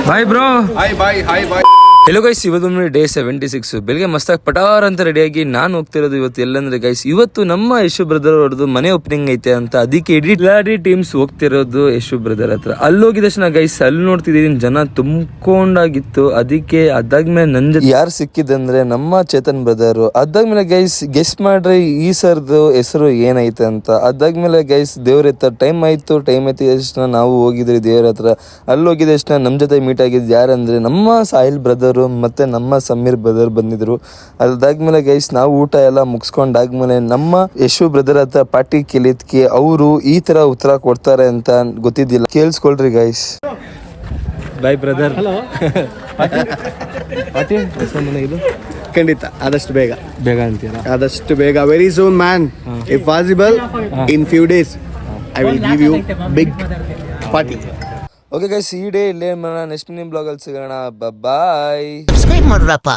ಬಾಯ್ bro. Bye. Hello guys, ಇವತ್ತು day 76. ಬೆಳಿಗ್ಗೆ ಮಸ್ತಾಗಿ ಪಟಾರ್ ಅಂತ ರೆಡಿಯಾಗಿ ನಾನು ಹೋಗ್ತಿರೋದು ಇವತ್ತು ಎಲ್ಲಂದ್ರೆ ಗೈಸ್, ಇವತ್ತು ನಮ್ಮ ಯಶು ಬ್ರದರ್ ಅವ್ರದ್ದು ಮನೆ ಓಪನಿಂಗ್ ಐತೆ ಅಂತ. ಅದಕ್ಕೆ ಇಡೀ ಟೀಮ್ಸ್ ಹೋಗ್ತಿರೋದು ಯಶು ಬ್ರದರ್ ಹತ್ರ. ಅಲ್ಲಿ ಹೋಗಿದ ತಕ್ಷಣ ಗೈಸ್, ಅಲ್ಲಿ ನೋಡ್ತಿದ್ದೀನಿ ಜನ ತುಂಬ್ಕೊಂಡಾಗಿತ್ತು. ಅದಕ್ಕೆ ಅದಾದ್ಮೇಲೆ ನನ್ ಜೊತೆ ಯಾರು ಸಿಕ್ಕಿದಂದ್ರೆ ನಮ್ಮ ಚೇತನ್ ಬ್ರದರ್. ಅದಾದ್ಮೇಲೆ ಗೈಸ್ ಗೆಸ್ ಮಾಡ್ರಿ ಈ ಸರ್ದು ಹೆಸರು ಏನೈತೆ ಅಂತ. ಅದಾದ್ಮೇಲೆ ಗೈಸ್ ದೇವ್ರ ಹತ್ರ ಟೈಮ್ ಆಯ್ತು ತಕ್ಷಣ ನಾವು ಹೋಗಿದ್ರಿ ದೇವ್ರ ಹತ್ರ. ಅಲ್ಲಿ ಹೋಗಿದ ತಕ್ಷಣ ನಮ್ ಜೊತೆ ಮೀಟ್ ಆಗಿದ್ದು ಯಾರಂದ್ರೆ ನಮ್ಮ ಸಾಹಿಲ್ ಬ್ರದರ್ ಮತ್ತೆ ನಮ್ಮ ಸಮೀರ್ ಬ್ರದರ್ ಬಂದಿದ್ರು. ಅದಾದ್ಮೇಲೆ ಗೈಸ್ ನಾವು ಊಟ ಎಲ್ಲ ಮುಗಿಸ್ಕೊಂಡಾದ್ಮೇಲೆ ನಮ್ಮ ಯಶು ಬ್ರದರ್ ಹತ್ರ ಪಾರ್ಟಿ ಕೇಳಿದ್ಕೆ ಅವರು ಈ ತರ ಉತ್ತರ ಕೊಡ್ತಾರೆ ಅಂತ ಗೊತ್ತಿದ್ದಿಲ್ಲ. ಕೇಳಿಸ್ಕೊಳ್ರಿ ಗೈಸ್. Bye brother. ಪಾರ್ಟಿ ಇದು ಖಂಡಿತ ಆದಷ್ಟು ಬೇಗ ಅಂತೀರಾ? ಆದಷ್ಟು ಬೇಗ, very soon man. If possible in few days I will give you big party. Okay guys, ಈ ಡೇ ಇಲ್ಲೇ ನೆಕ್ಸ್ಟ್ ಬ್ಲಾಗ್ ಅಲ್ಲಿ ಸಿಗೋಣ. ಬಾಯ್. ಸಬ್ಸ್ಕ್ರೈಬ್ ಮಾಡ್ರಪ್ಪ.